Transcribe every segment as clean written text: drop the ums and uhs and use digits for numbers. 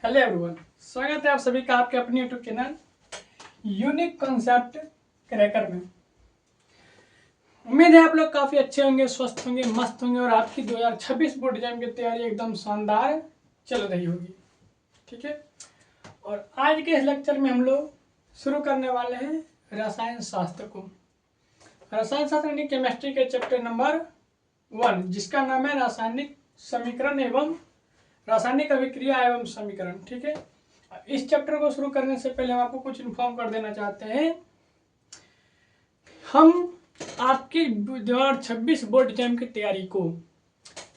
Hello everyone, स्वागत है आप सभी का आपके अपने YouTube channel unique concept cracker में। उम्मीद है आप लोग काफ़ी अच्छे होंगे, स्वस्थ होंगे, मस्त होंगे और आपकी 2026 बोर्ड एग्जाम की तैयारी एकदम शानदार चल रही होगी। ठीक है, और आज के इस लेक्चर में हम लोग शुरू करने वाले हैं रसायन शास्त्र को। रसायन शास्त्र यानी केमिस्ट्री के चैप्टर नंबर 1, जिसका नाम है रासायनिक समीकरण एवं रासायनिक अभिक्रिया एवं समीकरण। ठीक है, इस चैप्टर को शुरू करने से पहले हम आपको कुछ इन्फॉर्म कर देना चाहते हैं। हम आपकी 2026 बोर्ड एग्जाम की तैयारी को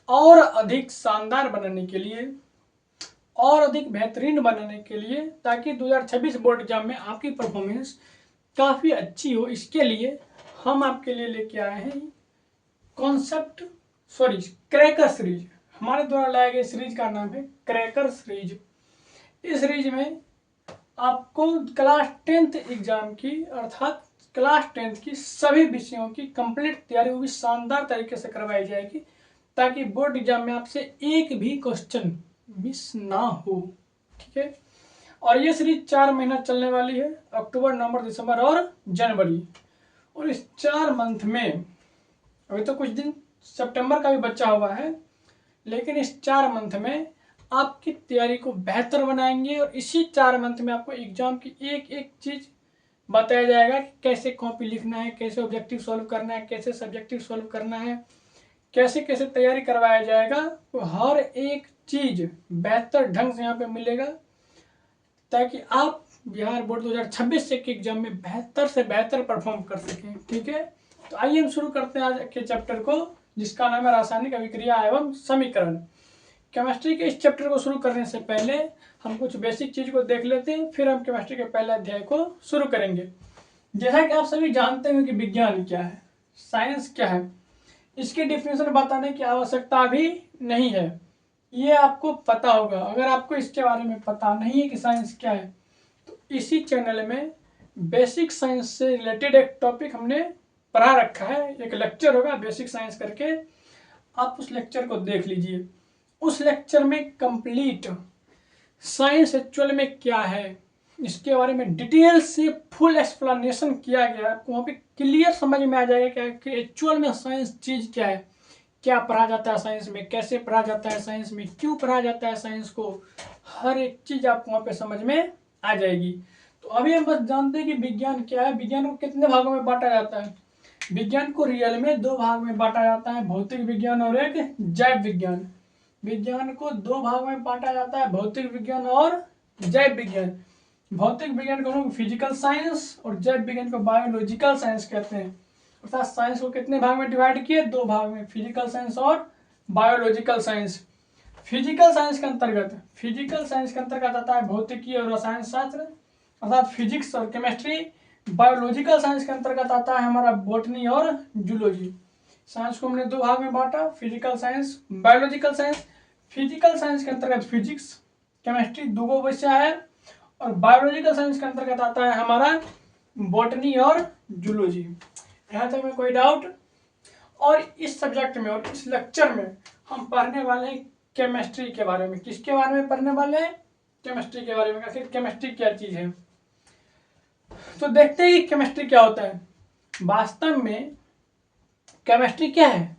और अधिक शानदार बनाने के लिए और अधिक बेहतरीन बनाने के लिए, ताकि 2026 बोर्ड एग्जाम में आपकी परफॉर्मेंस काफ़ी अच्छी हो, इसके लिए हम आपके लिए लेके आए हैं क्रैकर सीरीज। हमारे द्वारा लाए गए सीरीज का नाम है क्रैकर सीरीज। इस सीरीज में आपको क्लास 10th एग्जाम की अर्थात क्लास 10th की सभी विषयों की कंप्लीट तैयारी वो भी शानदार तरीके से करवाई जाएगी, ताकि बोर्ड एग्जाम में आपसे एक भी क्वेश्चन मिस ना हो। ठीक है, और ये सीरीज 4 महीना चलने वाली है, अक्टूबर, नवंबर, दिसंबर और जनवरी। और इस 4 मंथ में अभी तो कुछ दिन सितंबर का भी बचा हुआ है, लेकिन इस 4 मंथ में आपकी तैयारी को बेहतर बनाएंगे और इसी 4 मंथ में आपको एग्जाम की एक एक चीज़ बताया जाएगा कि कैसे कॉपी लिखना है, कैसे ऑब्जेक्टिव सॉल्व करना है, कैसे सब्जेक्टिव सॉल्व करना है, कैसे कैसे तैयारी करवाया जाएगा। तो हर एक चीज़ बेहतर ढंग से यहाँ पे मिलेगा, ताकि आप बिहार बोर्ड 2026 के एग्जाम में बेहतर से बेहतर परफॉर्म कर सकें। ठीक है, तो आइए हम शुरू करते हैं आज के चैप्टर को, जिसका नाम है रासायनिक अभिक्रिया एवं समीकरण। केमिस्ट्री के इस चैप्टर को शुरू करने से पहले हम कुछ बेसिक चीज को देख लेते हैं, फिर हम केमिस्ट्री के पहले अध्याय को शुरू करेंगे। जैसा कि आप सभी जानते हैं कि विज्ञान क्या है, साइंस क्या है, इसकी डिफिनेशन बताने की आवश्यकता भी नहीं है, ये आपको पता होगा। अगर आपको इसके बारे में पता नहीं है कि साइंस क्या है, तो इसी चैनल में बेसिक साइंस से रिलेटेड एक टॉपिक हमने पढ़ा रखा है, एक लेक्चर होगा बेसिक साइंस करके, आप उस लेक्चर को देख लीजिए। उस लेक्चर में कंप्लीट साइंस एक्चुअल में क्या है इसके बारे में डिटेल से फुल एक्सप्लेनेशन किया गया है। आपको वहाँ पे क्लियर समझ में आ जाएगा कि एक्चुअल में साइंस चीज़ क्या है, क्या पढ़ा जाता है साइंस में, कैसे पढ़ा जाता है साइंस में, क्यों पढ़ा जाता है साइंस को, हर एक चीज़ आपको वहाँ पे समझ में आ जाएगी। तो अभी हम बस जानते हैं कि विज्ञान क्या है। विज्ञान को कितने भागों में बांटा जाता है? विज्ञान को रियल में 2 भाग में बांटा जाता है, भौतिक विज्ञान और एक जैव विज्ञान। विज्ञान को 2 भाग में बांटा जाता है, भौतिक विज्ञान और जैव विज्ञान। भौतिक विज्ञान को हम फिजिकल साइंस और जैव विज्ञान को बायोलॉजिकल साइंस कहते हैं। अर्थात साइंस को कितने भाग में डिवाइड किए? 2 भाग में, फिजिकल साइंस और बायोलॉजिकल साइंस। फिजिकल साइंस के अंतर्गत आता है भौतिकी और रसायन शास्त्र अर्थात फिजिक्स और केमिस्ट्री। बायोलॉजिकल साइंस के अंतर्गत आता है हमारा बॉटनी और जूलॉजी। साइंस को हमने 2 भाग में बांटा, physical science, biological science. Physical science के अंतर्गत फिजिक्स, केमिस्ट्री 2 विषय है, और बायोलॉजिकल साइंस के अंतर्गत आता है हमारा बॉटनी और जूलॉजी। यहाँ तक में कोई डाउट? और इस सब्जेक्ट में और इस लेक्चर में हम पढ़ने वाले हैं केमिस्ट्री के बारे में। किसके बारे में पढ़ने वाले हैं? केमिस्ट्री के बारे में। आखिर केमिस्ट्री क्या चीज़ है, तो देखते हैं कि केमिस्ट्री क्या होता है। वास्तव में केमिस्ट्री क्या है?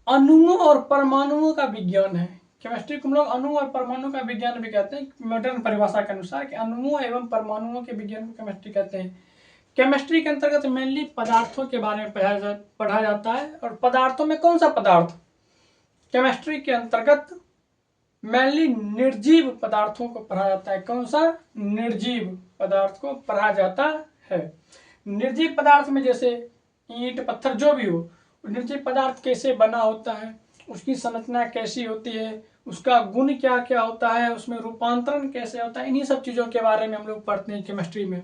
अणुओं और परमाणुओं का विज्ञान है। केमिस्ट्री को हम लोग अणु और परमाणु का विज्ञान भी कहते हैं, मॉडर्न परिभाषा के अनुसार कि अणुओं एवं परमाणुओं के विज्ञान को केमिस्ट्री कहते हैं। केमिस्ट्री के अंतर्गत मेनली पदार्थों के बारे में पढ़ा जाता है। और पदार्थों में कौन सा पदार्थ? केमिस्ट्री के अंतर्गत मेनली निर्जीव पदार्थों को पढ़ा जाता है। कौन सा? निर्जीव पदार्थ को पढ़ा जाता है। निर्जीव पदार्थ में जैसे ईंट, पत्थर, जो भी हो, निर्जीव पदार्थ कैसे बना होता है, उसकी संरचना कैसी होती है, उसका गुण क्या क्या होता है, उसमें रूपांतरण कैसे होता है, इन्हीं सब चीज़ों के बारे में हम लोग पढ़ते हैं केमिस्ट्री में।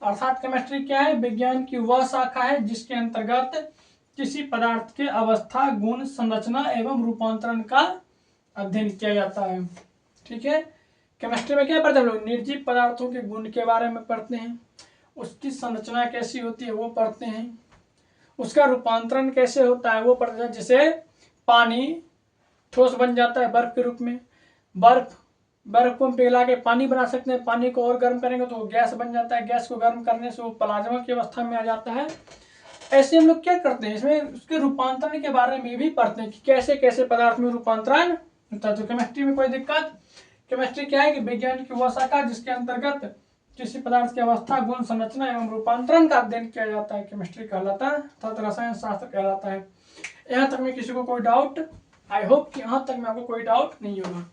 अर्थात केमिस्ट्री क्या है? विज्ञान की वह शाखा है जिसके अंतर्गत किसी पदार्थ के अवस्था, गुण, संरचना एवं रूपांतरण का अध्ययन किया जाता है। ठीक है, केमिस्ट्री में क्या पढ़ते हैं हम लोग? निर्जीव पदार्थों के गुण के बारे में पढ़ते हैं, उसकी संरचना कैसी होती है वो पढ़ते हैं, उसका रूपांतरण कैसे होता है वो पढ़ते हैं। जैसे पानी ठोस बन जाता है बर्फ के रूप में, बर्फ बर्फ को हम पिघला के पानी बना सकते हैं, पानी को और गर्म करेंगे तो वो गैस बन जाता है, गैस को गर्म करने से वो प्लाज्मा की अवस्था में आ जाता है। ऐसे हम लोग क्या करते हैं, इसमें उसके रूपांतरण के बारे में भी पढ़ते हैं कि कैसे कैसे पदार्थ में रूपांतरण होता है। तो केमिस्ट्री में कोई दिक्कत, केमिस्ट्री क्या है कि विज्ञान की वह शाखा जिसके अंतर्गत किसी पदार्थ की अवस्था, गुण, संरचना एवं रूपांतरण का अध्ययन किया जाता है, केमिस्ट्री कहलाता है, अर्थात रसायन शास्त्र कहलाता है। यहाँ तक में किसी को कोई डाउट, आई होप कि यहाँ तक में आपको कोई डाउट नहीं होगा।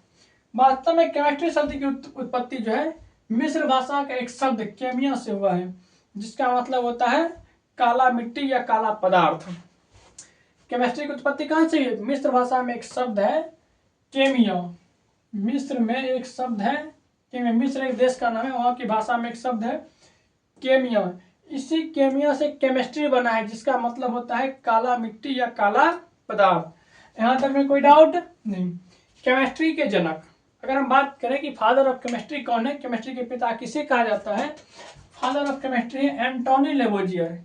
वास्तव में केमिस्ट्री शब्द की उत्पत्ति जो है मिस्र भाषा का एक शब्द केमिया से हुआ है, जिसका मतलब होता है काला मिट्टी या काला पदार्थ। केमिस्ट्री की उत्पत्ति कहाँ से हुई? मिस्र भाषा में एक शब्द है केमिया, मिस्र में एक शब्द है केमिया, मिस्र एक देश का नाम है, वहाँ की भाषा में एक शब्द है केमिया। इसी केमिया से केमिस्ट्री बना है, जिसका मतलब होता है काला मिट्टी या काला पदार्थ। यहाँ तक में कोई डाउट नहीं। केमिस्ट्री के जनक, अगर हम बात करें कि फादर ऑफ केमिस्ट्री कौन है, केमिस्ट्री के पिता किसे कहा जाता है? Father of chemistry Antoine Lavoisier,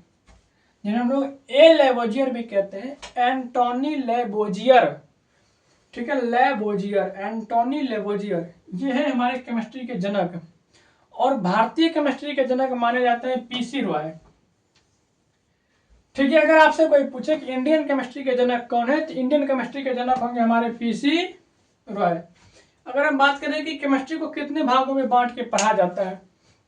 जिन्हें हम लोग ए लेवोजियर भी कहते हैं, एंटोनी लेवोजियर, ठीक है, लेवोजियर, एंटोनी लेवोजियर, ये है हमारे केमिस्ट्री के जनक। और भारतीय केमिस्ट्री के जनक माने जाते हैं पीसी रॉय। ठीक है, अगर आपसे कोई पूछे कि इंडियन केमिस्ट्री के जनक कौन है, तो इंडियन केमिस्ट्री के जनक होंगे हमारे पीसी रॉय। अगर हम बात करें कि केमिस्ट्री को कितने भागों में बांट के पढ़ा जाता है,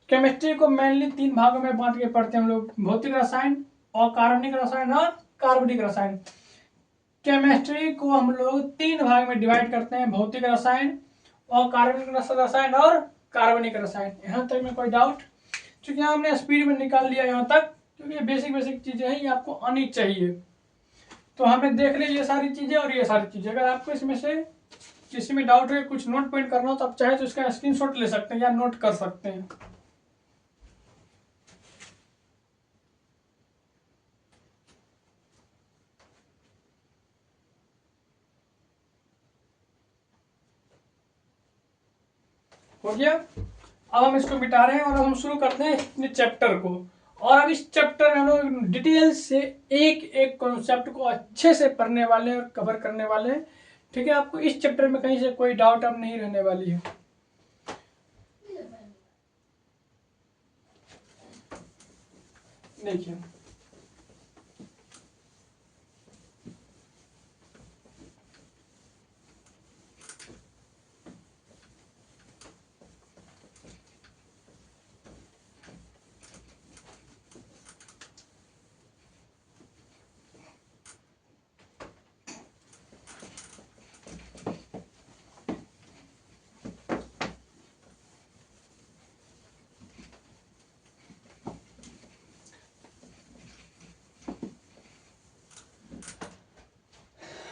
केमिस्ट्री को मेनली 3 भागों में बांट के पढ़ते हैं हम लोग, भौतिक रसायन, अकार्बनिक रसायन और कार्बनिक रसायन। केमिस्ट्री को हम लोग 3 भाग में डिवाइड करते हैं, भौतिक रसायन, अकार्बनिक रसायन और कार्बनिक रसायन। यहाँ तक में कोई डाउट? क्योंकि हमने स्पीड में निकाल लिया यहाँ तक, क्योंकि बेसिक चीजें हैं, ये आपको आनी चाहिए। तो हमें देख ली ये सारी चीजें और ये सारी चीजें। अगर आपको इसमें से किसी में डाउट है, कुछ नोट पॉइंट करना हो, तो आप चाहे तो इसका स्क्रीनशॉट ले सकते हैं या नोट कर सकते हैं। हो गया? अब हम इसको मिटा रहे हैं और अब हम शुरू करते हैं अपने चैप्टर को। और अब इस चैप्टर में हम लोग डिटेल से एक एक कॉन्सेप्ट को अच्छे से पढ़ने वाले हैं और कवर करने वाले हैं। ठीक है, आपको इस चैप्टर में कहीं से कोई डाउट अब नहीं रहने वाली है। देखिए,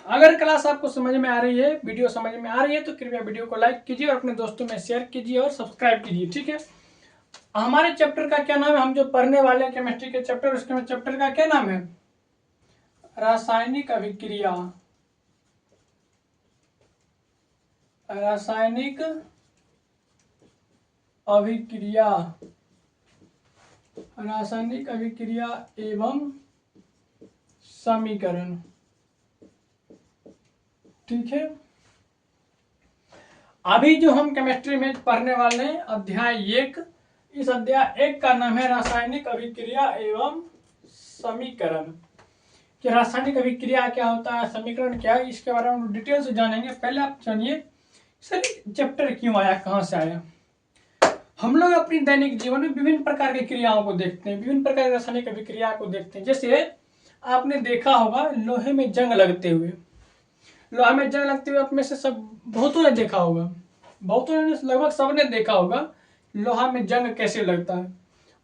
अगर क्लास आपको समझ में आ रही है, वीडियो समझ में आ रही है, तो कृपया वीडियो को लाइक कीजिए और अपने दोस्तों में शेयर कीजिए और सब्सक्राइब कीजिए। ठीक है, हमारे चैप्टर का क्या नाम है, हम जो पढ़ने वाले हैं केमिस्ट्री के चैप्टर, उसके चैप्टर का क्या नाम है? रासायनिक अभिक्रिया। रासायनिक अभिक्रिया, रासायनिक अभिक्रिया एवं समीकरण। ठीक है, अभी जो हम केमिस्ट्री में पढ़ने वाले हैं अध्याय 1, इस अध्याय 1 का नाम है रासायनिक अभिक्रिया एवं समीकरण। कि रासायनिक अभिक्रिया क्या होता है, समीकरण क्या है, इसके बारे में हम डिटेल से जानेंगे। पहले आप जानिए सर चैप्टर क्यों आया, कहाँ से आया। हम लोग अपनी दैनिक जीवन में विभिन्न प्रकार की क्रियाओं को देखते हैं, विभिन्न प्रकार की रासायनिक अभिक्रिया को देखते हैं। जैसे आपने देखा होगा लोहे में जंग लगते हुए, लोहा में जंग लगते हुए अपने से सब बहुतों ने देखा होगा, बहुतों ने लगभग सबने देखा होगा लोहा में जंग कैसे लगता है।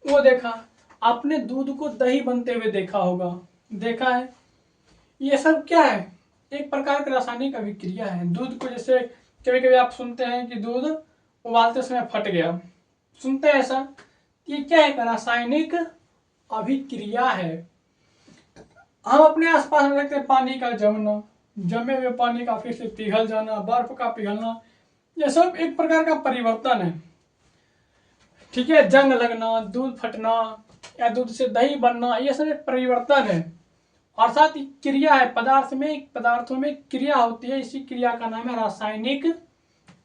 वो देखा, आपने दूध को दही बनते हुए देखा होगा, देखा है। ये सब क्या है? एक प्रकार की रासायनिक अभिक्रिया है। दूध को जैसे कभी कभी आप सुनते हैं कि दूध उबालते समय फट गया, सुनते हैं ऐसा। ये क्या है? रासायनिक अभिक्रिया है। हम अपने आसपास में देखते हैं पानी का जमना, जमे हुए पानी का फिर से पिघल जाना, बर्फ का पिघलना, यह सब एक प्रकार का परिवर्तन है। ठीक है, जंग लगना, दूध फटना या दूध से दही बनना, यह सब एक परिवर्तन है। अर्थात क्रिया है, पदार्थों में क्रिया होती है, इसी क्रिया का नाम है रासायनिक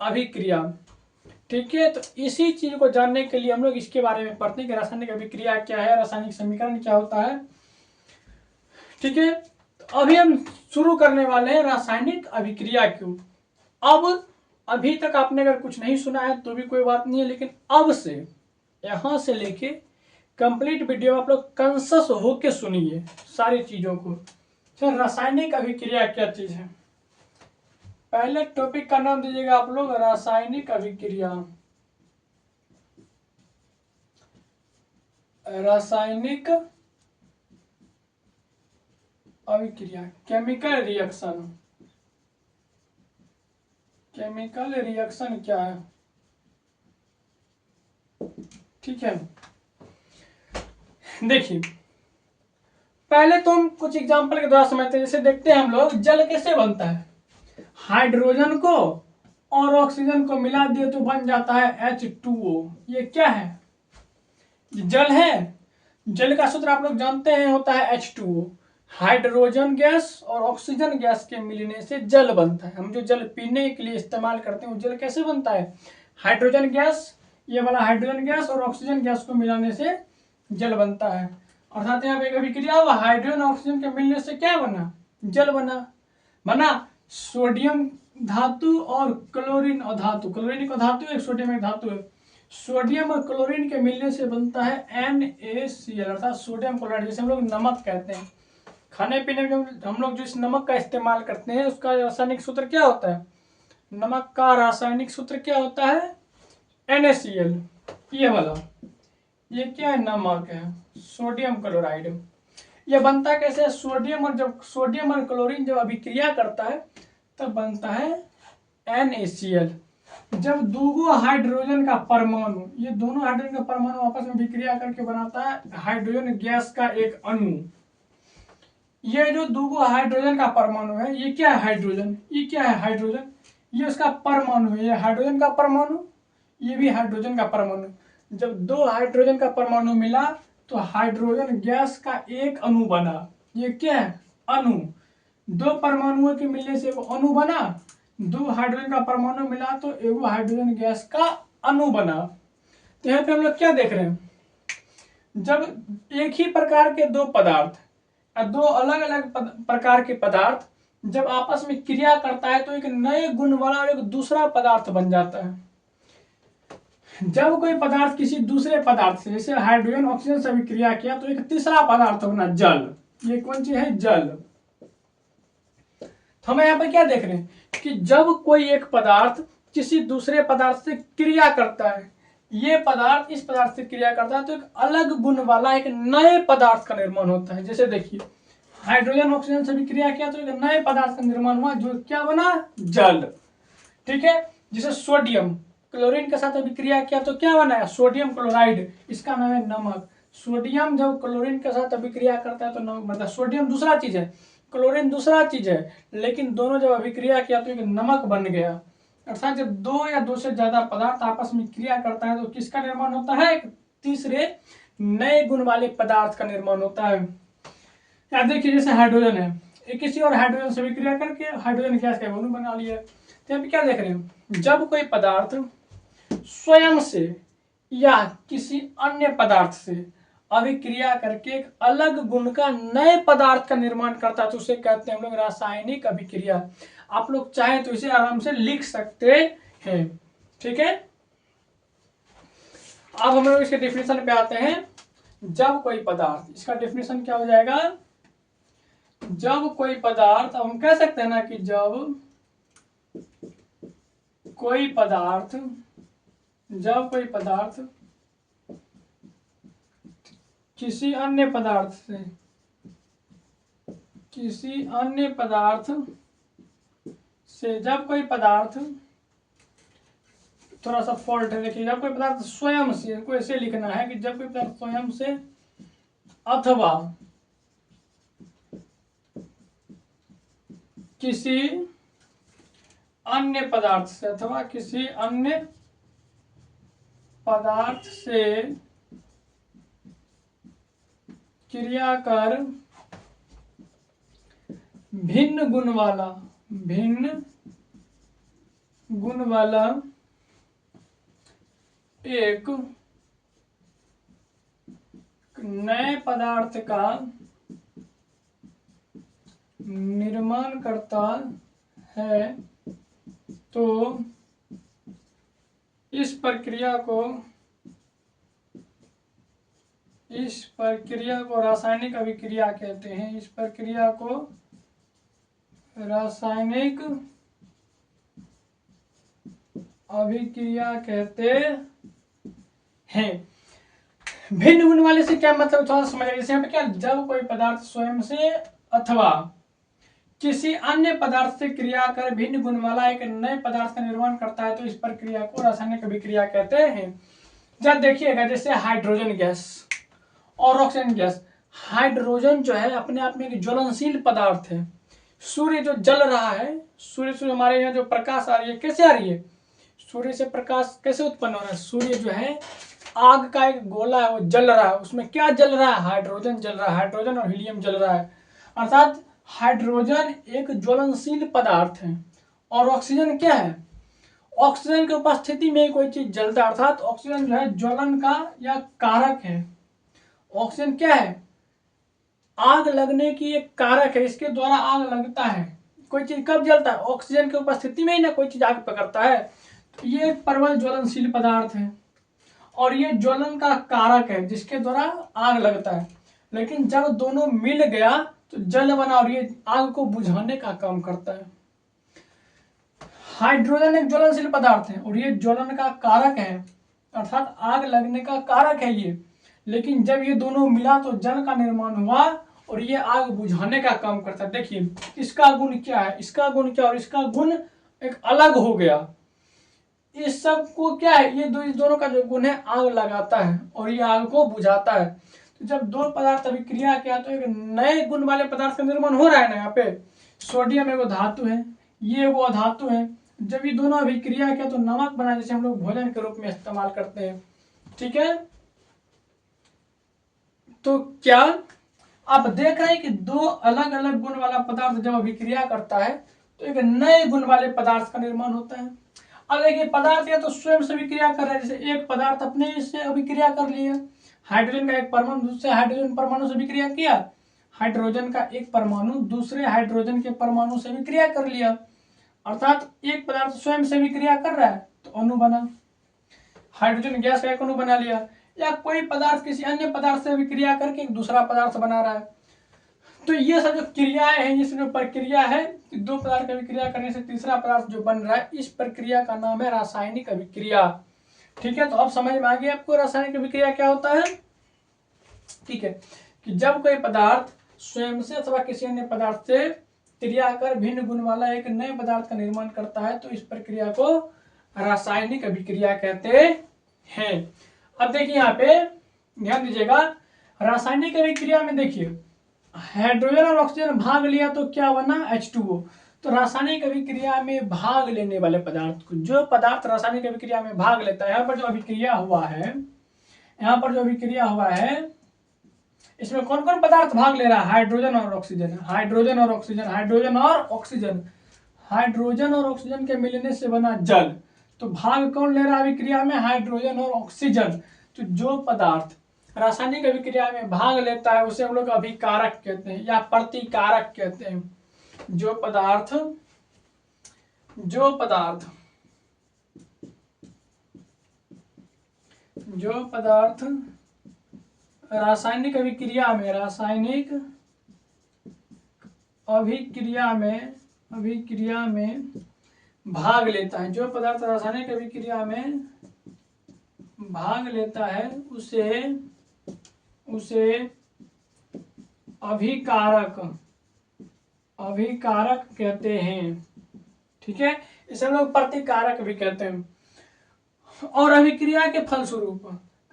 अभिक्रिया। ठीक है, तो इसी चीज को जानने के लिए हम लोग इसके बारे में पढ़ते हैं कि रासायनिक अभिक्रिया क्या है, रासायनिक समीकरण क्या होता है। ठीक है, तो अभी हम शुरू करने वाले हैं रासायनिक अभिक्रिया क्यों। अब अभी तक आपने अगर कुछ नहीं सुना है तो भी कोई बात नहीं है, लेकिन अब से यहां से लेके कंप्लीट वीडियो में आप लोग कंसस होके सुनिए सारी चीजों को। सर रासायनिक अभिक्रिया क्या चीज है, पहले टॉपिक का नाम दीजिएगा आप लोग रासायनिक अभिक्रिया। रासायनिक अभिक्रिया, केमिकल रिएक्शन। केमिकल रिएक्शन क्या है, ठीक है। देखिए पहले तो हम कुछ एग्जांपल के द्वारा समझते हैं। जैसे देखते हैं हम लोग जल कैसे बनता है, हाइड्रोजन को और ऑक्सीजन को मिला दिए तो बन जाता है H2O। ये क्या है, जल है। जल का सूत्र आप लोग जानते हैं, होता है H2O। हाइड्रोजन गैस और ऑक्सीजन गैस के मिलने से जल बनता है। हम जो जल पीने के लिए इस्तेमाल करते हैं वो जल कैसे बनता है, हाइड्रोजन गैस, ये वाला हाइड्रोजन गैस और ऑक्सीजन गैस को मिलाने से जल बनता है। अर्थात यहाँ पे अभिक्रिया हुआ, हाइड्रोजन और ऑक्सीजन के मिलने से क्या बना, जल बना सोडियम धातु और क्लोरीन और धातु, क्लोरीन एक धातु है, सोडियम एक धातु है। सोडियम और क्लोरीन के मिलने से बनता है NaCl अर्थात सोडियम क्लोराइड, जैसे हम लोग नमक कहते हैं। खाने पीने में हम लोग जिस नमक का इस्तेमाल करते हैं उसका रासायनिक सूत्र क्या होता है, नमक का रासायनिक सूत्र क्या होता है NaCl। ये वाला, ये क्या है, नमक है, सोडियम क्लोराइड। ये बनता कैसे, सोडियम और जब सोडियम और क्लोरीन जब अभिक्रिया करता है तब बनता है NaCl। जब दो हाइड्रोजन का परमाणु, ये दोनों हाइड्रोजन का परमाणु आपस में अभिक्रिया करके बनाता है हाइड्रोजन गैस का एक अणु। ये जो दो हाइड्रोजन का परमाणु है, ये क्या है, हाइड्रोजन, ये क्या है, हाइड्रोजन, ये उसका परमाणु है, ये हाइड्रोजन का परमाणु, ये भी हाइड्रोजन का परमाणु। जब दो हाइड्रोजन का परमाणु मिला तो हाइड्रोजन गैस का एक अणु बना। ये क्या है, अणु। दो परमाणुओं के मिलने से वो अणु बना, दो हाइड्रोजन का परमाणु मिला तो एक हाइड्रोजन गैस का अणु बना। तो यहाँ पे हम लोग क्या देख रहे हैं, जब एक ही प्रकार के दो पदार्थ, दो अलग अलग प्रकार के पदार्थ जब आपस में क्रिया करता है तो एक नए गुण वाला और एक दूसरा पदार्थ बन जाता है। जब कोई पदार्थ किसी दूसरे पदार्थ से, जैसे हाइड्रोजन ऑक्सीजन से अभिक्रिया किया तो एक तीसरा पदार्थ बना, जल। ये कौन चीज है, जल। तो हम यहाँ पर क्या देख रहे हैं कि जब कोई एक पदार्थ किसी दूसरे पदार्थ से क्रिया करता है, ये पदार्थ इस पदार्थ से क्रिया करता है तो एक अलग गुण वाला एक नए पदार्थ का निर्माण होता है। जैसे देखिए हाइड्रोजन ऑक्सीजन से भी क्रिया किया तो एक नए पदार्थ का निर्माण हुआ जो क्या बना, जल। ठीक है, जैसे सोडियम क्लोरीन के साथ अभिक्रिया किया तो क्या बना, सोडियम क्लोराइड, इसका नाम है नमक। सोडियम जब क्लोरीन के साथ अभिक्रिया करता है तो नमक बनता है। सोडियम दूसरा चीज है, क्लोरीन दूसरा चीज है, लेकिन दोनों जब अभिक्रिया किया तो एक नमक बन गया। अर्थात जब दो या दो से ज्यादा पदार्थ आपस में क्रिया करता है तो किसका निर्माण होता है, एक तीसरे नए गुण वाले पदार्थ का निर्माण होता है। यहाँ देखिए जैसे हाइड्रोजन है, एक किसी और हाइड्रोजन से अभिक्रिया करके हाइड्रोजन गैस का अणु बना लिया। तो यहाँ पे क्या देख रहे हैं, जब कोई पदार्थ स्वयं से या किसी अन्य पदार्थ से अभिक्रिया करके एक अलग गुण का नए पदार्थ का निर्माण करता है तो उसे कहते हैं हम लोग रासायनिक अभिक्रिया। आप लोग चाहे तो इसे आराम से लिख सकते हैं। ठीक है, अब हम लोग इसके डेफिनेशन पे आते हैं। जब कोई पदार्थ, इसका डेफिनेशन क्या हो जाएगा, जब कोई पदार्थ, अब हम कह सकते हैं ना कि जब कोई पदार्थ किसी अन्य पदार्थ से जब कोई पदार्थ, थोड़ा सा फॉल्ट है, देखिए जब कोई पदार्थ स्वयं से, इनको ऐसे लिखना है कि जब कोई पदार्थ स्वयं से अथवा किसी अन्य पदार्थ से, अथवा किसी अन्य पदार्थ से क्रिया कर भिन्न गुण वाला एक नए पदार्थ का निर्माण करता है तो इस प्रक्रिया को रासायनिक अभिक्रिया कहते हैं। इस प्रक्रिया को रासायनिक अभिक्रिया कहते हैं। भिन्न गुण वाले से क्या मतलब, थोड़ा समझ जैसे यहाँ पे क्या, जब कोई पदार्थ स्वयं से अथवा किसी अन्य पदार्थ से क्रिया कर भिन्न गुण वाला एक नए पदार्थ का निर्माण करता है तो इस प्रक्रिया को रासायनिक अभिक्रिया कहते हैं। जब देखिएगा जैसे हाइड्रोजन गैस और ऑक्सीजन गैस। हाइड्रोजन जो है अपने आप में एक ज्वलनशील पदार्थ है। सूर्य जो जल रहा है, सूर्य से हमारे यहाँ जो प्रकाश आ रही है कैसे आ रही है, सूर्य से प्रकाश कैसे उत्पन्न हो रहा है, सूर्य जो है आग का एक गोला है, वो जल रहा है, उसमें क्या जल रहा है, हाइड्रोजन जल रहा है, हाइड्रोजन और हीलियम जल रहा है। अर्थात हाइड्रोजन एक ज्वलनशील पदार्थ है और ऑक्सीजन क्या है, ऑक्सीजन की उपस्थिति में कोई चीज जलता है, अर्थात ऑक्सीजन जो है ज्वलन का या कारक है। ऑक्सीजन क्या है, आग लगने की एक कारक है, इसके द्वारा आग लगता है। कोई चीज कब जलता है, ऑक्सीजन की उपस्थिति में ही ना कोई चीज आग पकड़ता है। तो ये एक प्रबल ज्वलनशील पदार्थ है और ये ज्वलन का कारक है जिसके द्वारा आग लगता है। लेकिन जब दोनों मिल गया तो जल बना और ये आग को बुझाने का काम करता है। हाइड्रोजन एक ज्वलनशील पदार्थ है और ये ज्वलन का कारक है, अर्थात आग लगने का कारक है ये। लेकिन जब ये दोनों मिला तो जल का निर्माण हुआ और ये आग बुझाने का काम करता है। देखिए इसका गुण क्या है, इसका गुण क्या और इसका गुण एक अलग हो गया। इस सब को क्या है, ये दोनों का जो गुण है आग लगाता है और ये आग को बुझाता है। तो जब दो पदार्थ अभिक्रिया किया तो एक नए गुण वाले पदार्थ का निर्माण हो रहा है ना। यहाँ पे सोडियम एगो धातु है, ये एगो अधातु है। जब ये दोनों अभिक्रिया किया तो नमक बना, जैसे हम लोग भोजन के रूप में इस्तेमाल करते हैं। ठीक है, तो क्या आप देख रहे हैं कि दो अलग अलग गुण वाला पदार्थ जब अभिक्रिया करता है तो एक नए गुण वाले पदार्थ का निर्माण होता है। अब देखिए पदार्थ या तो स्वयं से अभिक्रिया कर रहा है, जैसे एक पदार्थ अपने से अभिक्रिया कर लिया, हाइड्रोजन का एक परमाणु दूसरे हाइड्रोजन परमाणु से अभिक्रिया किया, हाइड्रोजन का एक परमाणु दूसरे हाइड्रोजन के परमाणु से अभिक्रिया कर लिया, अर्थात एक पदार्थ स्वयं से अभिक्रिया कर रहा है तो अणु बना, हाइड्रोजन गैस का एक अणु बना लिया। या कोई पदार्थ किसी अन्य पदार्थ से अभिक्रिया करके एक दूसरा पदार्थ बना रहा है। तो ये सब जो क्रियाएं हैं, ये सब जो प्रक्रिया है, दो पदार्थ की अभिक्रिया करने से तीसरा पदार्थ जो बन रहा है, इस प्रक्रिया का नाम है रासायनिक अभिक्रिया। ठीक है, तो अब समझ में आ गया आपको रासायनिक अभिक्रिया क्या होता है। ठीक है, कि जब कोई पदार्थ स्वयं से अथवा किसी अन्य पदार्थ से क्रिया कर भिन्न गुण वाला एक नए पदार्थ का निर्माण करता है तो इस प्रक्रिया को रासायनिक अभिक्रिया कहते हैं। अब देखिए यहाँ पे ध्यान दीजिएगा, रासायनिक अभिक्रिया में देखिए हाइड्रोजन और ऑक्सीजन भाग लिया तो क्या बना, H2O। तो रासायनिक अभिक्रिया में भाग लेने वाले पदार्थ को, जो पदार्थ रासायनिक अभिक्रिया में भाग लेता है, यहाँ पर जो अभिक्रिया हुआ है, यहाँ पर जो अभिक्रिया हुआ है इसमें कौन कौन पदार्थ भाग ले रहा है, हाइड्रोजन और ऑक्सीजन, हाइड्रोजन और ऑक्सीजन, हाइड्रोजन और ऑक्सीजन, हाइड्रोजन और ऑक्सीजन के मिलने से बना जल। तो भाग कौन ले रहा है अभिक्रिया में, हाइड्रोजन और ऑक्सीजन। तो जो पदार्थ रासायनिक अभिक्रिया में भाग लेता है उसे हम लोग अभिकारक कहते हैं या प्रतिकारक कहते हैं। जो पदार्थ रासायनिक अभिक्रिया में भाग लेता है, जो पदार्थ रासायनिक अभिक्रिया में भाग लेता है उसे अभिकारक कहते हैं। ठीक है, इसे हम लोग प्रतिकारक भी कहते हैं। और अभिक्रिया के फलस्वरूप,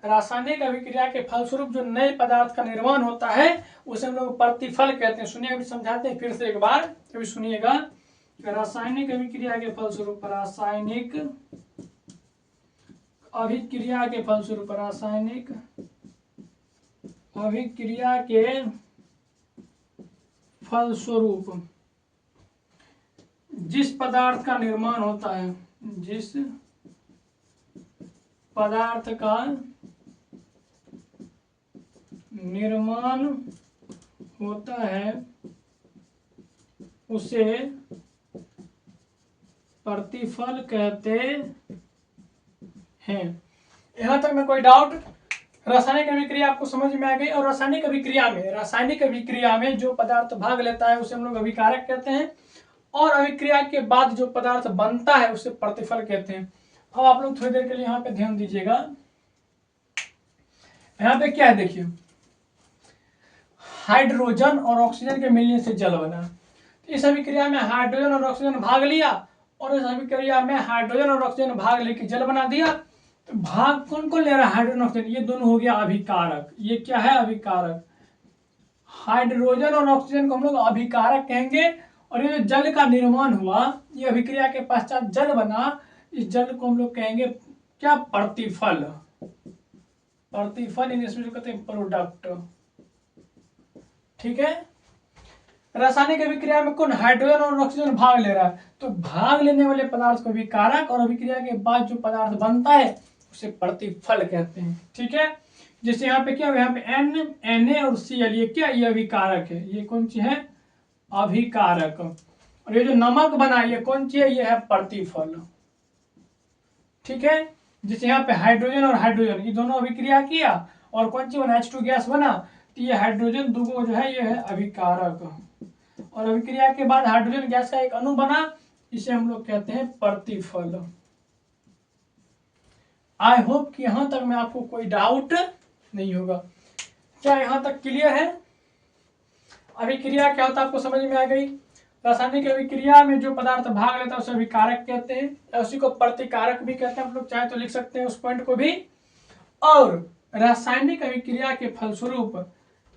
रासायनिक अभिक्रिया के फलस्वरूप जो नए पदार्थ का निर्माण होता है उसे हम लोग प्रतिफल कहते हैं। सुनिए अभी समझाते हैं फिर से एक बार, अभी सुनिएगा। रासायनिक अभिक्रिया के फलस्वरूप जिस पदार्थ का निर्माण होता है, जिस पदार्थ का निर्माण होता है उसे प्रतिफल कहते हैं। यहां तक में कोई डाउट? रासायनिक अभिक्रिया आपको समझ में आ गई। और रासायनिक अभिक्रिया में जो पदार्थ भाग लेता है उसे हम लोग अभिकारक कहते हैं, और अभिक्रिया के बाद जो पदार्थ बनता है उसे प्रतिफल कहते हैं। अब आप लोग थोड़ी देर के लिए यहाँ पे ध्यान दीजिएगा। यहाँ पे क्या है देखिए, हाइड्रोजन और ऑक्सीजन के मिलने से जल बना। इस अभिक्रिया में हाइड्रोजन और ऑक्सीजन भाग लिया, और इस अभिक्रिया में हाइड्रोजन और ऑक्सीजन भाग लेके जल बना दिया। तो भाग कौन कौन ले रहा है? हाइड्रोजन ऑक्सीजन, ये दोनों हो गया अभिकारक। ये क्या है? अभिकारक। हाइड्रोजन और ऑक्सीजन को हम लोग अभिकारक कहेंगे। और ये जो जल का निर्माण हुआ, ये अभिक्रिया के पश्चात जल बना, इस जल को हम लोग कहेंगे क्या? प्रतिफल। प्रतिफल इंग्लिश में जो कहते हैं प्रोडक्ट। ठीक है। रासायनिक अभिक्रिया में कौन? हाइड्रोजन और ऑक्सीजन भाग ले रहा है, तो भाग लेने वाले पदार्थ को अभिकारक, और अभिक्रिया के बाद जो पदार्थ बनता है उसे प्रतिफल कहते हैं। ठीक है। जैसे यहाँ पे क्या है, यहाँ पे Na और Cl, ये क्या? ये अभिकारक है। ये कौन सी है? अभिकारक। और ये जो नमक बना, ये कौन सी है? ये है प्रतिफल। ठीक है। जैसे यहाँ पे हाइड्रोजन और हाइड्रोजन, ये दोनों अभिक्रिया किया और कौन सी बना? H2 गैस बना। तो ये हाइड्रोजन दुगो जो है ये है अभिकारक, और अभिक्रिया के बाद हाइड्रोजन गैस का एक अणु बना, इसे हम लोग कहते हैं प्रतिफल। आई होप कि यहां तक में आपको कोई डाउट नहीं होगा। क्या यहां तक क्लियर है? अभिक्रिया क्या होता है आपको समझ में आ गई। रासायनिक अभिक्रिया में जो पदार्थ भाग लेता है उसे अभिकारक कहते हैं, या उसी को प्रतिकारक भी कहते हैं। आप लोग चाहे तो लिख सकते हैं उस पॉइंट को भी। और रासायनिक अभिक्रिया के फलस्वरूप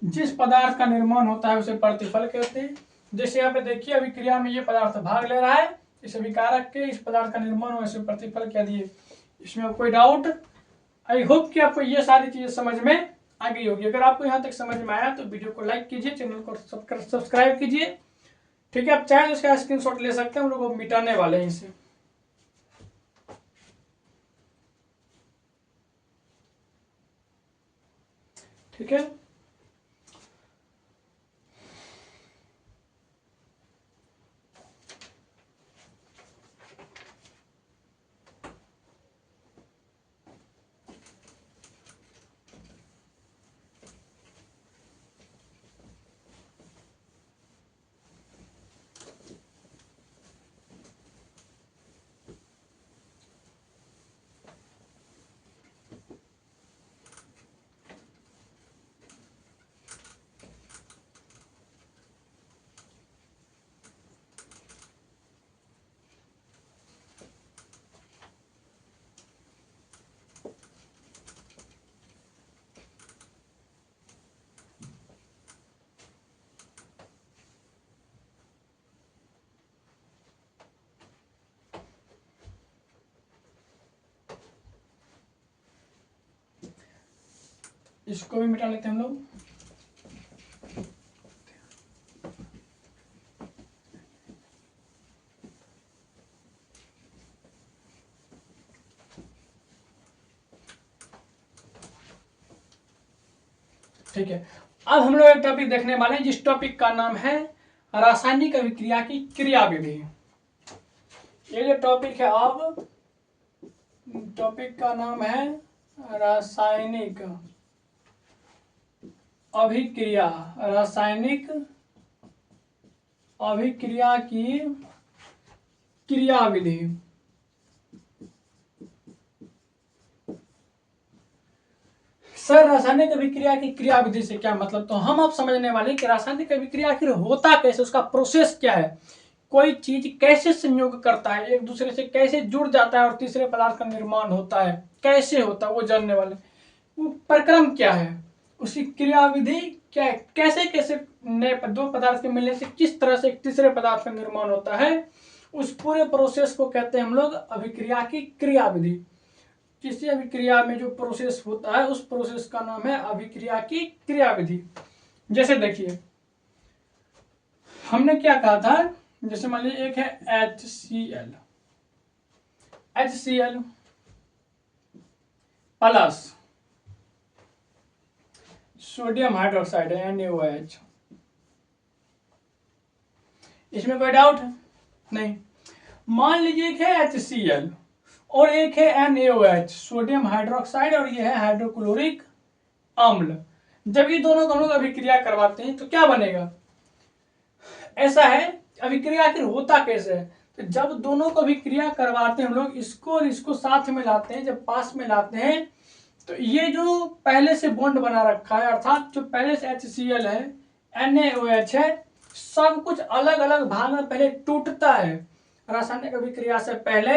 जिस पदार्थ का निर्माण होता है उसे प्रतिफल कहते हैं। जैसे यहाँ पे देखिए, अभिक्रिया में ये पदार्थ भाग ले रहा है, इस अभिकारक के, इस पदार्थ का निर्माण हो, इसे प्रतिफल कह दिए। इसमें कोई डाउट? आई होप कि आपको ये सारी चीजें समझ में आ गई होगी। अगर आपको यहाँ तक समझ में आया तो वीडियो को लाइक कीजिए, चैनल को सब्सक्राइब कीजिए। ठीक है। आप चाहे तो इसका स्क्रीनशॉट ले सकते हैं, हम लोग मिटाने वाले हैं इसे। ठीक है। इसको भी मिटा लेते हैं हम लोग। ठीक है। अब हम लोग एक टॉपिक देखने वाले हैं, जिस टॉपिक का नाम है रासायनिक अभिक्रिया की क्रियाविधि। ये जो टॉपिक है, अब टॉपिक का नाम है रासायनिक अभिक्रिया। रासायनिक अभिक्रिया की क्रियाविधि। सर, रासायनिक अभिक्रिया की क्रियाविधि से क्या मतलब? तो हम अब समझने वाले हैं कि रासायनिक अभिक्रिया आखिर होता कैसे, उसका प्रोसेस क्या है, कोई चीज कैसे संयोग करता है, एक दूसरे से कैसे जुड़ जाता है और तीसरे पदार्थ का निर्माण होता है, कैसे होता है, वो जानने वाले। वो प्रक्रम क्या है, उसकी क्रियाविधि क्या है, कैसे कैसे नए दो पदार्थ के मिलने से किस तरह से एक तीसरे पदार्थ का निर्माण होता है, उस पूरे प्रोसेस को कहते हैं हम लोग अभिक्रिया की क्रियाविधि। किसी अभिक्रिया में जो प्रोसेस होता है उस प्रोसेस का नाम है अभिक्रिया की क्रियाविधि। जैसे देखिए, हमने क्या कहा था, जैसे मान लीजिए एक है HCl। प्लस सोडियम हाइड्रोक्साइड है NaOH। इसमें कोई डाउट है? नहीं। मान लीजिए एक है HCl और एक है NaOH, सोडियम हाइड्रोक्साइड, और ये है हाइड्रोक्लोरिक अम्ल। जब ये दोनों का अभिक्रिया करवाते हैं तो क्या बनेगा? ऐसा है, अभिक्रिया आखिर होता कैसे है? तो जब दोनों को अभिक्रिया करवाते हैं हम लोग, इसको और इसको साथ में लाते हैं, जब पास में लाते हैं तो ये जो पहले से बॉन्ड बना रखा है, अर्थात जो पहले से HCl है, NaOH है, सब कुछ अलग अलग भाग में पहले टूटता है। रासायनिक अभिक्रिया से पहले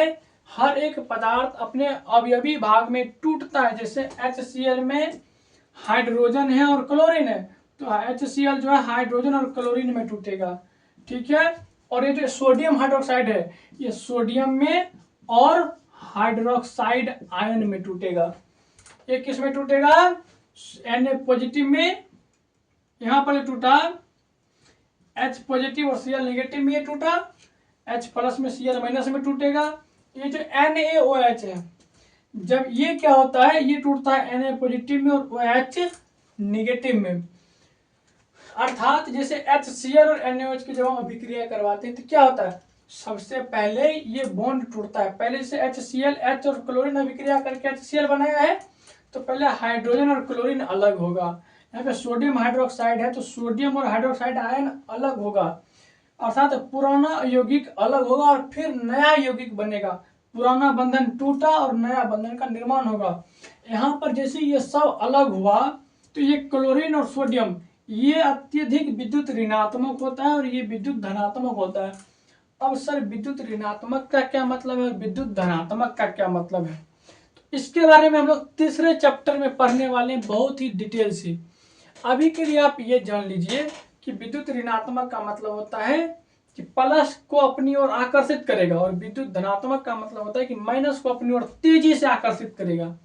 हर एक पदार्थ अपने अवयवी भाग में टूटता है। जैसे HCl में हाइड्रोजन है और क्लोरीन है, तो HCl जो है हाइड्रोजन और क्लोरीन में टूटेगा, ठीक है। और ये जो सोडियम हाइड्रोक्साइड है, ये सोडियम में और हाइड्रोक्साइड आयन में टूटेगा। ये किस में टूटेगा? Na पॉजिटिव में, यहां पर टूटा H पॉजिटिव और Cl नेगेटिव में ये टूटा, H प्लस में Cl माइनस में टूटेगा। ये जो NaOH है, जब ये क्या होता है, ये टूटता है Na पॉजिटिव में और OH नेगेटिव में। अर्थात जैसे HCl और NaOH की जब हम अभिक्रिया करवाते हैं तो क्या होता है, सबसे पहले ये बॉन्ड टूटता है। पहले से HCl, H और क्लोरीन अभिक्रिया करके HCl बनाया है, तो पहले हाइड्रोजन और क्लोरीन अलग होगा। यहाँ पे सोडियम हाइड्रोक्साइड है तो सोडियम और हाइड्रोक्साइड आयन अलग होगा, अर्थात पुराना यौगिक अलग होगा और फिर नया यौगिक बनेगा। पुराना बंधन टूटा और नया बंधन का निर्माण होगा। यहाँ पर जैसे ये सब अलग हुआ तो ये क्लोरीन और सोडियम ये अत्यधिक विद्युत ऋणात्मक होता है और ये विद्युत धनात्मक होता है। अब सर विद्युत ऋणात्मक का क्या मतलब है और विद्युत धनात्मक का क्या मतलब है, तो इसके बारे में हम लोग तीसरे चैप्टर में पढ़ने वाले हैं बहुत ही डिटेल से। अभी के लिए आप ये जान लीजिए कि विद्युत ऋणात्मक का मतलब होता है कि प्लस को अपनी ओर आकर्षित करेगा, और विद्युत धनात्मक का मतलब होता है कि माइनस को अपनी ओर तेजी से आकर्षित करेगा।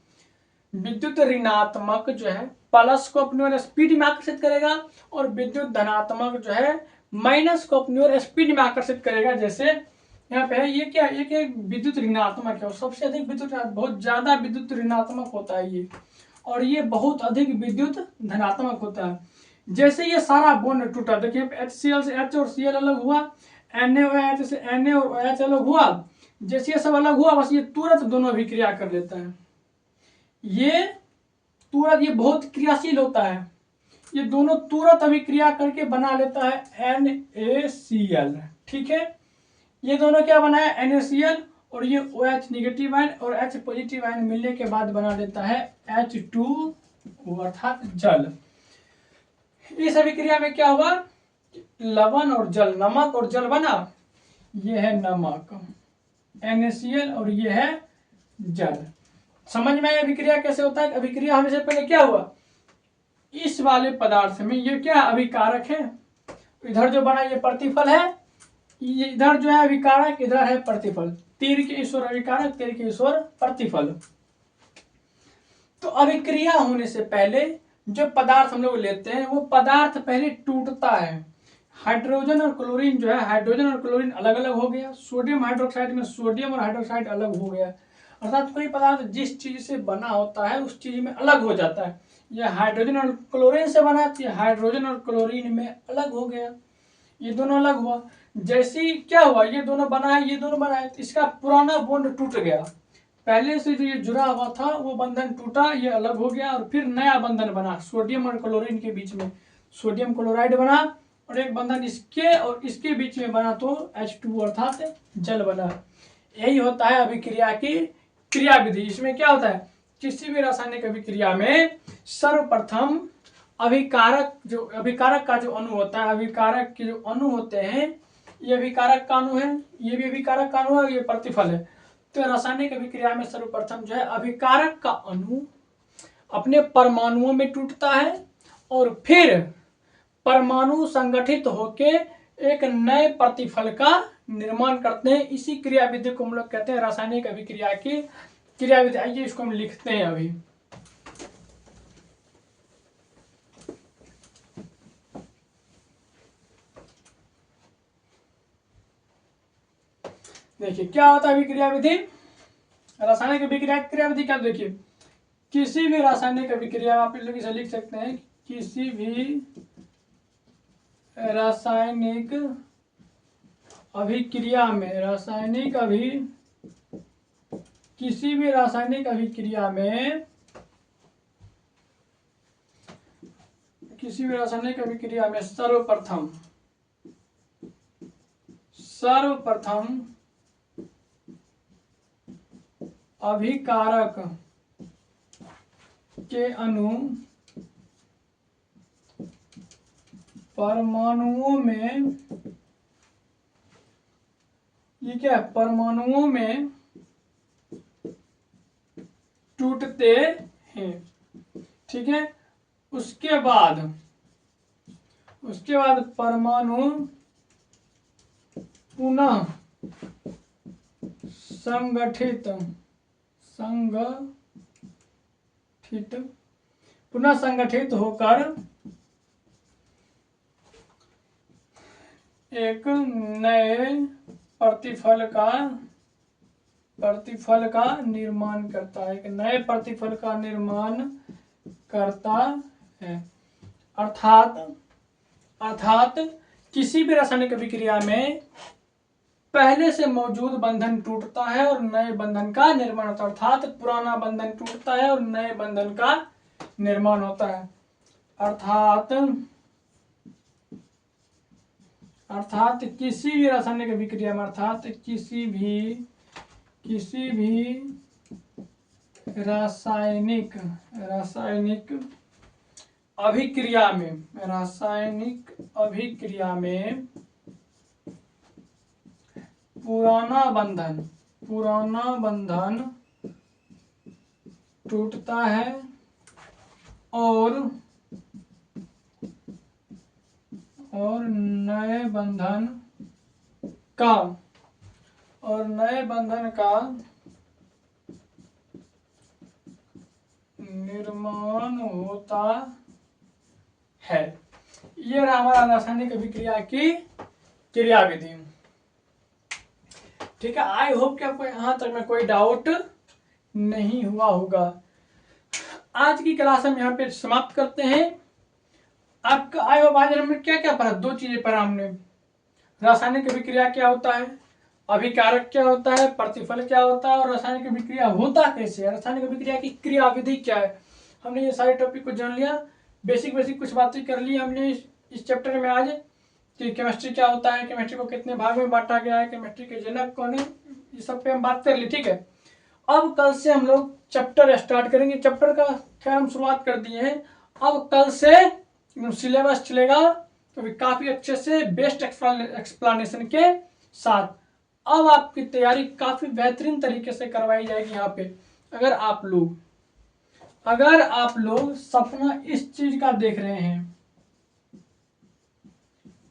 विद्युत ऋणात्मक जो है प्लस को अपनी ओर स्पीड में आकर्षित करेगा, और विद्युत धनात्मक जो है माइनस को अपनी ओर स्पीड में आकर्षित करेगा। जैसे यहाँ पे है, ये क्या, एक विद्युत ऋणात्मक है और सबसे अधिक विद्युत, बहुत ज्यादा विद्युत ऋणात्मक होता है ये, और ये बहुत अधिक विद्युत धनात्मक होता है। जैसे ये सारा बॉन्ड टूटा, देखिए HCl से H और Cl अलग हुआ, NaOH से Na और OH अलग हुआ, जैसे ये सब अलग हुआ बस ये तुरंत दोनों अभिक्रिया कर लेता है। ये तुरंत, ये बहुत क्रियाशील होता है, ये दोनों तुरंत अभिक्रिया करके बना लेता है NaCl, ठीक है। ये दोनों क्या बना है, NaCl, और ये OH नेगेटिव आयन और H पॉजिटिव आयन मिलने के बाद बना देता है H2O अर्थात जल। इस अभिक्रिया में क्या हुआ, लवण और जल, नमक और जल बना, ये है नमक NaCl और ये है जल। समझ में अभिक्रिया कैसे होता है? अभिक्रिया होने से पहले क्या हुआ, इस वाले पदार्थ में ये क्या अभिकारक है, इधर जो बना ये प्रतिफल है, ये इधर जो है अभिकारक, इधर है प्रतिफल, तीर के इस ओर अभिकारक, तीर के इस ओर प्रतिफल। तो अभिक्रिया होने से पहले जो पदार्थ हम लोग लेते हैं वो पदार्थ पहले टूटता है। हाइड्रोजन और क्लोरीन जो है, हाइड्रोजन और क्लोरीन अलग अलग हो गया, सोडियम हाइड्रोक्साइड में सोडियम और हाइड्रोक्साइड अलग हो गया, अर्थात कोई पदार्थ जिस चीज से बना होता है उस चीज में अलग हो जाता है। यह हाइड्रोजन और क्लोरीन से बना, हाइड्रोजन और क्लोरीन में अलग हो गया, ये दोनों अलग हुआ। जैसे ही क्या हुआ, ये दोनों बना है, ये दोनों बना है, तो इसका पुराना बॉन्ड टूट गया, पहले से जो ये जुड़ा हुआ था वो बंधन टूटा, ये अलग हो गया और फिर नया बंधन बना सोडियम और क्लोरीन के बीच में, सोडियम क्लोराइड बना, और एक बंधन इसके और इसके बीच में बना तो H2 अर्थात जल बना। यही होता है अभिक्रिया की क्रिया विधि। इसमें क्या होता है, किसी भी रासायनिक अभिक्रिया में सर्वप्रथम अभिकारक का जो अणु होता है, अभिकारक के जो अणु होते हैं, ये अभिकारक का अणु है, ये भी अभिकारक का अणु है, ये प्रतिफल है। तो रासायनिक अभिक्रिया में सर्वप्रथम जो है अभिकारक का अणु अपने परमाणुओं में टूटता है और फिर परमाणु संगठित होके एक नए प्रतिफल का निर्माण करते हैं। इसी क्रिया विधि को हम लोग कहते हैं रासायनिक अभिक्रिया की क्रिया विधि। आइए इसको हम लिखते हैं अभी। देखिए क्या होता है अभिक्रिया विधि, रासायनिक अभिक्रिया क्रिया विधि क्या, देखिए किसी भी रासायनिक अभिक्रिया आप लोग इसे लिख सकते हैं, किसी भी रासायनिक अभिक्रिया में किसी भी रासायनिक अभिक्रिया में सर्वप्रथम अभिकारक के अणु परमाणुओं में, ये क्या है, परमाणुओं में टूटते हैं। ठीक है, उसके बाद परमाणु पुनः संगठित होकर एक नए प्रतिफल का निर्माण करता है, एक नए प्रतिफल का निर्माण करता है। अर्थात किसी भी रासायनिक अभिक्रिया में पहले से मौजूद बंधन टूटता है और नए बंधन का निर्माण होता है। अर्थात पुराना बंधन टूटता है और नए बंधन का निर्माण होता है। अर्थात किसी भी रासायनिक अभिक्रिया में, किसी भी रासायनिक अभिक्रिया में पुराना बंधन टूटता है और नए बंधन का निर्माण होता है। ये रहा हमारा रासायनिक अभिक्रिया की क्रियाविधि। ठीक है, आई होप कि आपको यहाँ तक में कोई डाउट नहीं हुआ होगा। आज की क्लास हम यहाँ पे समाप्त करते हैं। आपका आई होप आज हमने क्या क्या पढ़ा, दो चीजें पढ़ा हमने। रासायनिक अभिक्रिया क्या होता है, अभिकारक क्या होता है, प्रतिफल क्या होता है और रासायनिक अभिक्रिया होता कैसे है, रासायनिक अभिक्रिया की क्रियाविधि क्या है। हमने ये सारे टॉपिक को जान लिया, बेसिक कुछ बातें कर ली हमने इस चैप्टर में आज, कि केमिस्ट्री क्या होता है, केमिस्ट्री को कितने भाग में बांटा गया है, केमिस्ट्री के जनक कौन है, ये सब पे हम बात कर ली। ठीक है, अब कल से हम लोग चैप्टर स्टार्ट करेंगे। चैप्टर का खैर हम शुरुआत कर दिए हैं, अब कल से सिलेबस चलेगा तो काफी अच्छे से बेस्ट एक्सप्लेनेशन के साथ। अब आपकी तैयारी काफी बेहतरीन तरीके से करवाई जाएगी यहाँ पे। अगर आप लोग सपना इस चीज का देख रहे हैं,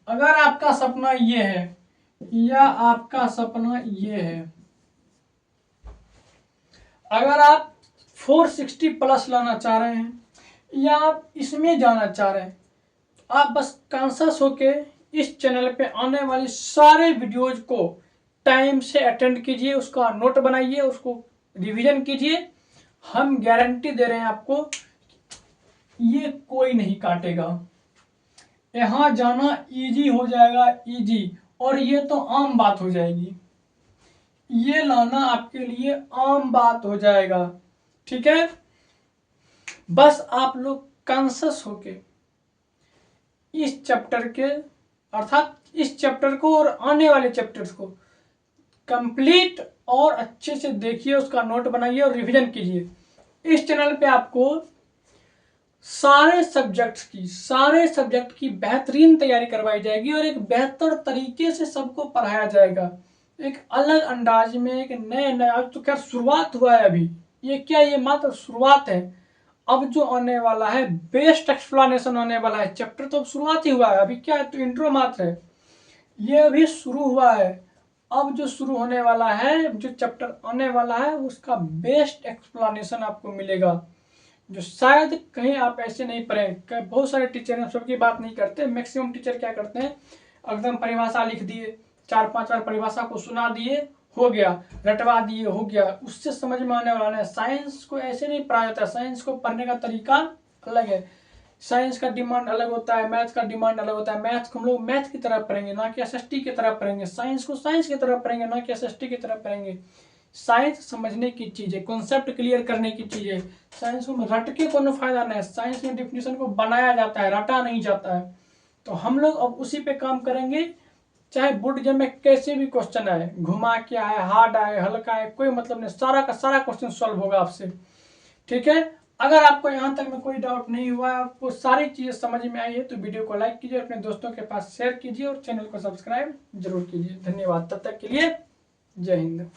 अगर आपका सपना ये है या आपका सपना ये है, अगर आप 460 प्लस लाना चाह रहे हैं या आप इसमें जाना चाह रहे हैं, आप बस कॉन्शियस होके इस चैनल पे आने वाली सारे वीडियोज को टाइम से अटेंड कीजिए, उसका नोट बनाइए, उसको रिवीजन कीजिए। हम गारंटी दे रहे हैं आपको, ये कोई नहीं काटेगा। यहाँ जाना इजी हो जाएगा, इजी, और ये तो आम बात हो जाएगी, ये लाना आपके लिए आम बात हो जाएगा। ठीक है, बस आप लोग कॉन्शियस होके इस चैप्टर के, अर्थात इस चैप्टर को और आने वाले चैप्टर्स को कंप्लीट और अच्छे से देखिए, उसका नोट बनाइए और रिवीजन कीजिए। इस चैनल पे आपको सारे सब्जेक्ट की बेहतरीन तैयारी करवाई जाएगी और एक बेहतर तरीके से सबको पढ़ाया जाएगा, एक अलग अंदाज में, एक नए आज तो खैर शुरुआत हुआ है अभी, ये मात्र शुरुआत है। अब जो आने वाला है बेस्ट एक्सप्लेनेशन आने वाला है। चैप्टर तो अब शुरुआत ही हुआ है, अभी क्या है तो इंट्रो मात्र है, ये अभी शुरू हुआ है। अब जो शुरू होने वाला है, जो चैप्टर आने वाला है, उसका बेस्ट एक्सप्लेनेशन आपको मिलेगा, जो शायद कहीं आप ऐसे नहीं पढ़े। बहुत सारे टीचर हैं, सबकी बात नहीं करते, मैक्सिमम टीचर क्या करते हैं, एकदम परिभाषा लिख दिए, 4-5 बार परिभाषा को सुना दिए, हो गया, रटवा दिए हो गया, उससे समझ में आने वाला नहीं। साइंस को ऐसे नहीं पढ़ाया जाता, साइंस को पढ़ने का तरीका अलग है। साइंस का डिमांड अलग होता है, मैथ का डिमांड अलग होता है। मैथ को हम लोग मैथ की तरह पढ़ेंगे, ना कि एसएसटी की तरह पढ़ेंगे। साइंस को साइंस की तरह पढ़ेंगे, ना कि एसएसटी की तरह पढ़ेंगे। साइंस समझने की चीज़ है, कॉन्सेप्ट क्लियर करने की चीज़ है। साइंस को रट के कोनो फायदा नहीं है। साइंस में डिफिनीशन को बनाया जाता है, रटा नहीं जाता है। तो हम लोग अब उसी पे काम करेंगे, चाहे बोर्ड एग्जाम में कैसे भी क्वेश्चन आए, घुमा के आए, हार्ड आए, हल्का आए, कोई मतलब नहीं, सारा का सारा क्वेश्चन सॉल्व होगा आपसे। ठीक है, अगर आपको यहाँ तक में कोई डाउट नहीं हुआ, आपको सारी चीज़ें समझ में आई है, तो वीडियो को लाइक कीजिए, अपने दोस्तों के पास शेयर कीजिए और चैनल को सब्सक्राइब जरूर कीजिए। धन्यवाद, तब तक के लिए जय हिंद।